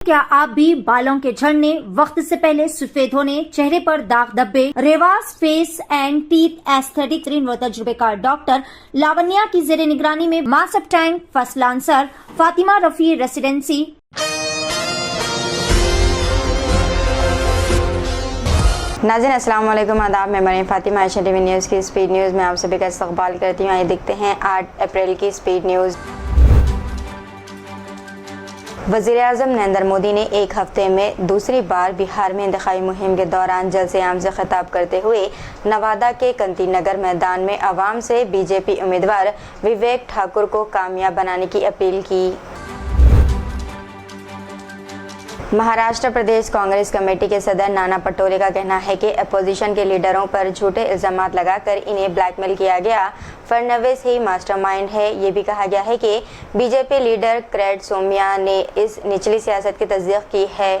क्या आप भी बालों के झड़ने, वक्त से पहले सफेद होने, चेहरे पर दाग धब्बे, Revas face and teeth aesthetic व तजुर्बेकार डॉक्टर लावण्या की जेर निगरानी में master tank first lancer Fatima Rafi residency नाज़रीन अस्सलाम वालेकुम, आदाब। मैं Maryam Fatima, Asian TV news की स्पीड न्यूज़ में आप सभी का इस्तकबाल करती हूँ। आइए देखते हैं 8 अप्रैल की स्पीड न्यूज़। वज़ीर-ए-आज़म नरेंद्र मोदी ने एक हफ्ते में दूसरी बार बिहार में इंतखाबी मुहिम के दौरान जलसे आम से खिताब करते हुए नवादा के कंती नगर मैदान में आवाम से बीजेपी उम्मीदवार विवेक ठाकुर को कामयाब बनाने की अपील की। महाराष्ट्र प्रदेश कांग्रेस कमेटी के सदर नाना पटोले का कहना है कि अपोजिशन के लीडरों पर झूठे इल्जामात लगाकर इन्हें ब्लैकमेल किया गया। फडणवीस ही मास्टरमाइंड है। ये भी कहा गया है कि बीजेपी लीडर क्रेड सोमिया ने इस निचली सियासत की तस्दीक की है।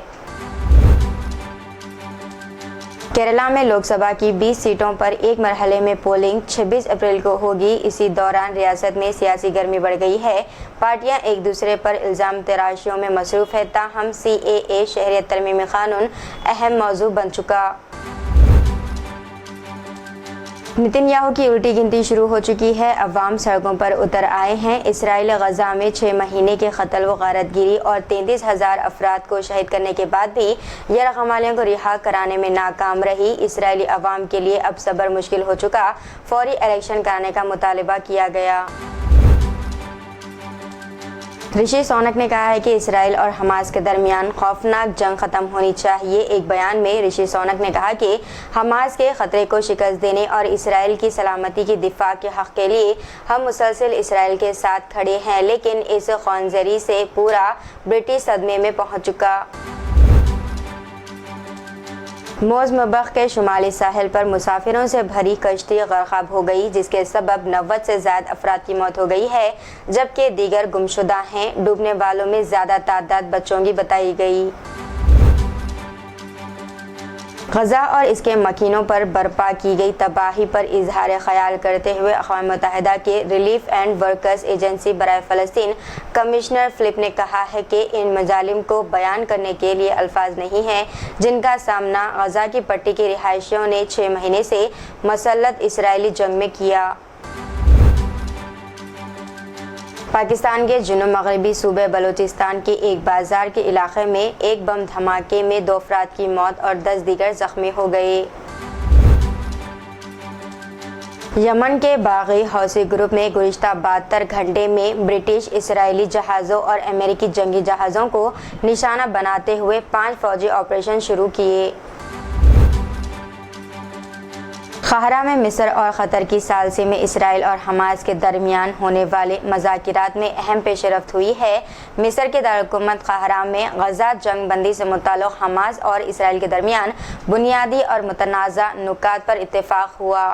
केरला में लोकसभा की 20 सीटों पर एक मरहले में पोलिंग 26 अप्रैल को होगी। इसी दौरान रियासत में सियासी गर्मी बढ़ गई है। पार्टियां एक दूसरे पर इल्जाम तराशियों में मसरूफ है। ताहम CAA शहरियत तरमीमी कानून अहम मौजू बन चुका। नेतन्याहू की उल्टी गिनती शुरू हो चुकी है। अवाम सड़कों पर उतर आए हैं। इसराइल गजा में 6 महीने के कत्ल व गारतगिरी और 33,000 अफराद को शहीद करने के बाद भी यरगमालियों को रिहा कराने में नाकाम रही। इसराइली अवाम के लिए अब सब्र मुश्किल हो चुका। फौरी इलेक्शन कराने का मुतालबा किया गया। ऋषि सुनक ने कहा है कि इसराइल और हमास के दरमियान खौफनाक जंग खत्म होनी चाहिए। एक बयान में ऋषि सुनक ने कहा कि हमास के खतरे को शिकस्त देने और इसराइल की सलामती की दिफा के हक़ के लिए हम मुसलसल इसराइल के साथ खड़े हैं, लेकिन इस खौनजरी से पूरा ब्रिटिश सदमे में पहुंच चुका। मोज़-मबख के शुमाली साहिल पर मुसाफिरों से भरी कश्ती गर्क़ाब हो गई, जिसके सबब 90 से ज़्यादा अफराद की मौत हो गई है, जबकि दीगर गुमशुदा हैं। डूबने वालों में ज़्यादा तादाद बच्चों की बताई गई। गजा और इसके मकीनों पर बर्पा की गई तबाही पर इजहार ख्याल करते हुए अक़वाम मुत्तहिदा के रिलीफ एंड वर्कर्स एजेंसी बराए फ़लस्तीन कमिश्नर फिलिप ने कहा है कि इन मजालिम को बयान करने के लिए अल्फाज नहीं हैं जिनका सामना गजा की पट्टी के रिहायशियों ने 6 महीने से मसल्लत इसराइली जंग में किया। पाकिस्तान के जुनूब मगरबी सूबे बलूचिस्तान के एक बाजार के इलाके में एक बम धमाके में 2 अफराद की मौत और 10 दीगर जख्मी हो गए। यमन के बागी हौसी ग्रुप ने गुज़िश्ता 72 घंटे में ब्रिटिश, इसराइली जहाज़ों और अमेरिकी जंगी जहाज़ों को निशाना बनाते हुए 5 फौजी ऑपरेशन शुरू किए। क़ाहिरा में मिस्र और क़तर की सालसी में इसराइल और हमास के दरमियान होने वाले मज़ाकिरात में अहम पेशरफ्त हुई है। मिस्र के दारुल-हुकूमत क़ाहिरा में गजा जंग बंदी से मुताल्लिक़ हमास और इसराइल के दरमियान बुनियादी और मुतनाज़ा नुकात पर इत्तेफाक हुआ।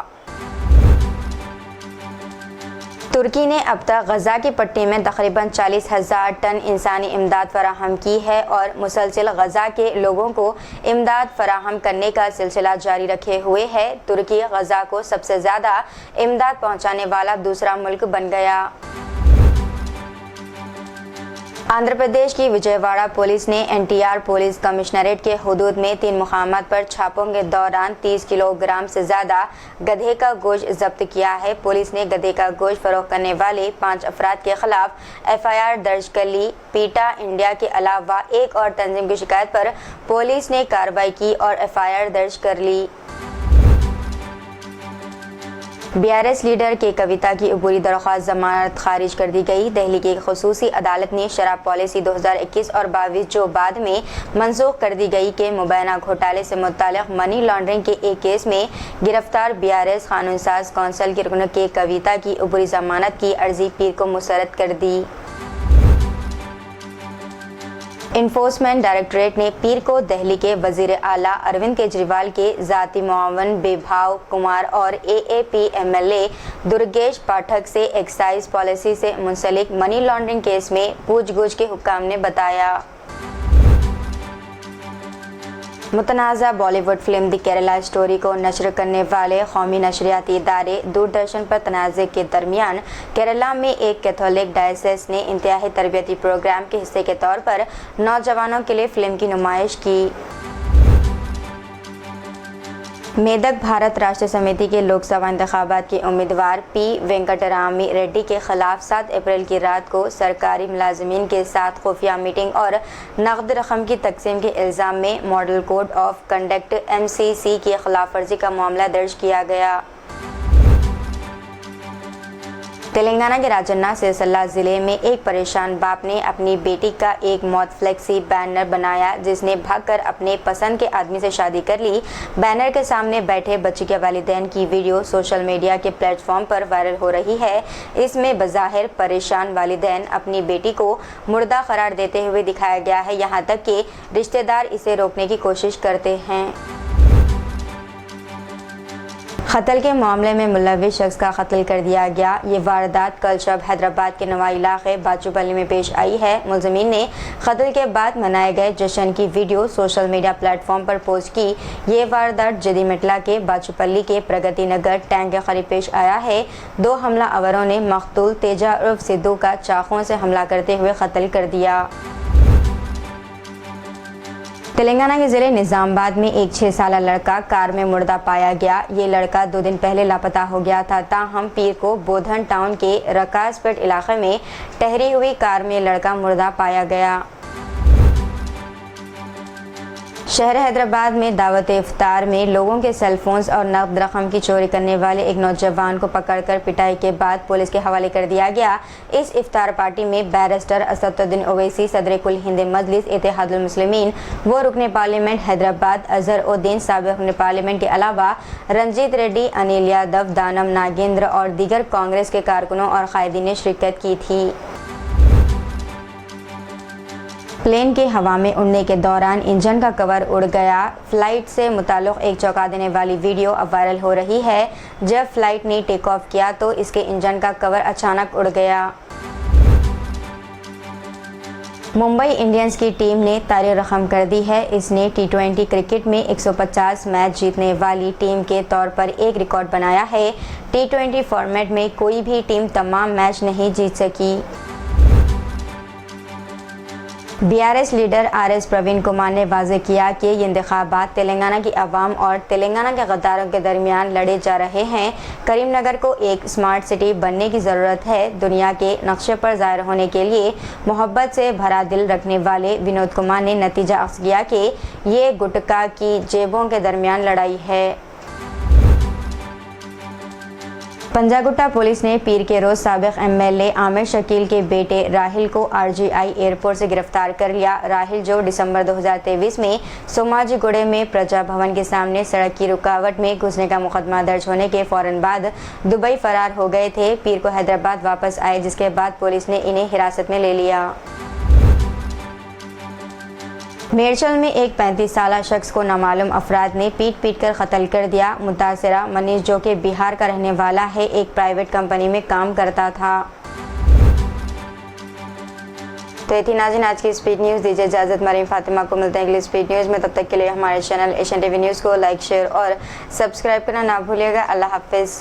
तुर्की ने अब तक गजा की पट्टी में तकरीबन 40,000 टन इंसानी इमदाद फराहम की है और मुसलसल गजा के लोगों को इमदाद फराहम करने का सिलसिला जारी रखे हुए है। तुर्की गजा को सबसे ज़्यादा इमदाद पहुँचाने वाला दूसरा मुल्क बन गया। आंध्र प्रदेश की विजयवाड़ा पुलिस ने NTR पुलिस कमिश्नरेट के हुदूद में 3 मुकामात पर छापों के दौरान 30 किलोग्राम से ज़्यादा गधे का गोश्त जब्त किया है। पुलिस ने गधे का गोश्त फरोख्त करने वाले 5 अफराद के खिलाफ FIR दर्ज कर ली। पीटा इंडिया के अलावा एक और तंजीम की शिकायत पर पुलिस ने कार्रवाई की और FIR दर्ज कर ली। BRS लीडर के कविता की अबूरी दरख्वास्त जमानत खारिज कर दी गई। दिल्ली की एक खुसूसी अदालत ने शराब पॉलिसी 2021 और 22 जो बाद में मनसूख कर दी गई के मुबैना घोटाले से मुताल्लिक़ मनी लॉन्ड्रिंग के एक केस में गिरफ्तार BRS कानून साज कौंसिल के रुकन के कविता की अबूरी जमानत की अर्जी पीर को मुस्तरद कर दी। इन्फोर्समेंट डायरेक्टरेट ने पीर को दिल्ली के वजीर आला अरविंद केजरीवाल के ज़ाती मुआवन बिभाव कुमार और AAP MLA दुर्गेश पाठक से एक्साइज पॉलिसी से मुंसलिक मनी लॉन्ड्रिंग केस में पूछगछ के हुक्म ने बताया। मुतनाज़ा बॉलीवुड फिल्म दी केरला स्टोरी को नशर करने वाले कौमी नशरियाती इदारे दूरदर्शन पर तनाज़े के दरमियान केरला में एक कैथोलिक डायसेस ने इंतहाई तरबियती प्रोग्राम के हिस्से के तौर पर नौजवानों के लिए फिल्म की नुमाइश की। मेदक भारत राष्ट्र समिति के लोकसभा इंतखाबात के उम्मीदवार पी वेंकटरामी रेड्डी के खिलाफ 7 अप्रैल की रात को सरकारी मुलाजिमीन के साथ खुफिया मीटिंग और नकद रकम की तकसीम के इल्ज़ाम में model code of conduct MCC की खिलाफ वर्जी का मामला दर्ज किया गया। तेलंगाना के राजन्ना सिरसल्ला जिले में एक परेशान बाप ने अपनी बेटी का एक मौत फ्लेक्सी बैनर बनाया जिसने भागकर अपने पसंद के आदमी से शादी कर ली। बैनर के सामने बैठे बच्ची के वालिदैन की वीडियो सोशल मीडिया के प्लेटफॉर्म पर वायरल हो रही है। इसमें बज़ाहिर परेशान वालिदैन अपनी बेटी को मुर्दा करार देते हुए दिखाया गया है, यहाँ तक कि रिश्तेदार इसे रोकने की कोशिश करते हैं। कत्ल के मामले में मुलविस शख्स का कत्ल कर दिया गया। ये वारदात कल शब हैदराबाद के नवाई इलाके बाचूपल्ली में पेश आई है। मुलज़मीन ने कत्ल के बाद मनाए गए जश्न की वीडियो सोशल मीडिया प्लेटफॉर्म पर पोस्ट की। ये वारदात जदीमेटला के बाचूपल्ली के प्रगति नगर टैंक के करीब पेश आया है। 2 हमला आवरों ने मकतूल तेजा उर्फ सिद्धू का चाकुओं से हमला करते हुए कत्ल कर दिया। तेलंगाना के ज़िले निज़ामाबाद में एक 6 साला लड़का कार में मुर्दा पाया गया। ये लड़का 2 दिन पहले लापता हो गया था। ताहम पीर को बोधन टाउन के रकासपेट इलाके में ठहरी हुई कार में लड़का मुर्दा पाया गया। शहर हैदराबाद में दावत इफ्तार में लोगों के सेलफोन्स और नकद रकम की चोरी करने वाले एक नौजवान को पकड़कर पिटाई के बाद पुलिस के हवाले कर दिया गया। इस इफ्तार पार्टी में बैरिस्टर असदुद्दीन ओवैसी, सदर कुल हिंद मजलिस इत्तेहादुल मुस्लिमीन व रुकन पार्लियामेंट हैदराबाद अजहर उद्दीन, साबिक़ रुकन पार्लियामेंट के अलावा रंजीत रेड्डी, अनिल यादव, दानम नागेंद्र और दीगर कांग्रेस के कारकुनों और कायदीन ने शिरकत की थी। प्लेन के हवा में उड़ने के दौरान इंजन का कवर उड़ गया। फ्लाइट से मुताल्लिक़ एक चौंका देने वाली वीडियो अब वायरल हो रही है। जब फ्लाइट ने टेक ऑफ किया तो इसके इंजन का कवर अचानक उड़ गया। मुंबई इंडियंस की टीम ने तारीख़ रकम कर दी है। इसने T20 क्रिकेट में 150 मैच जीतने वाली टीम के तौर पर एक रिकॉर्ड बनाया है। T20 फॉर्मेट में कोई भी टीम तमाम मैच नहीं जीत सकी। BRS leader RS Praveen Kumar ने वाज़ेह किया कि ये इंतखाबात तेलंगाना की आवाम और तेलंगाना के गद्दारों के दरमियान लड़े जा रहे हैं। करीमनगर को एक स्मार्ट सिटी बनने की ज़रूरत है। दुनिया के नक्शे पर ज़ाहिर होने के लिए मोहब्बत से भरा दिल रखने वाले विनोद कुमार ने नतीजा अख्ज़ किया कि ये गुटका की जेबों के दरमियान लड़ाई है। पंजागुट्टा पुलिस ने पीर के रोज साबिक़ MLA आमिर शकील के बेटे राहिल को RGI एयरपोर्ट से गिरफ्तार कर लिया। राहिल, जो दिसंबर 2023 में सोमाजीगुड़े में प्रजा भवन के सामने सड़क की रुकावट में घुसने का मुकदमा दर्ज होने के फौरन बाद दुबई फरार हो गए थे, पीर को हैदराबाद वापस आए, जिसके बाद पुलिस ने इन्हें हिरासत में ले लिया। मेरचल में एक 35 साला शख्स को नामालूम अफराद ने पीट कर कत्ल कर दिया। मुतासिरा मनीष, जो कि बिहार का रहने वाला है, एक प्राइवेट कंपनी में काम करता था। तो ये थी नाज़रीन आज की स्पीड न्यूज़। दीजिए इजाज़त, मरीम फातिमा को मिलते हैं अगली स्पीड न्यूज़ में। तब तक के लिए हमारे चैनल एशियन टीवी न्यूज़ को लाइक, शेयर और सब्सक्राइब करना ना भूलिएगा। अल्लाह हाफिज़।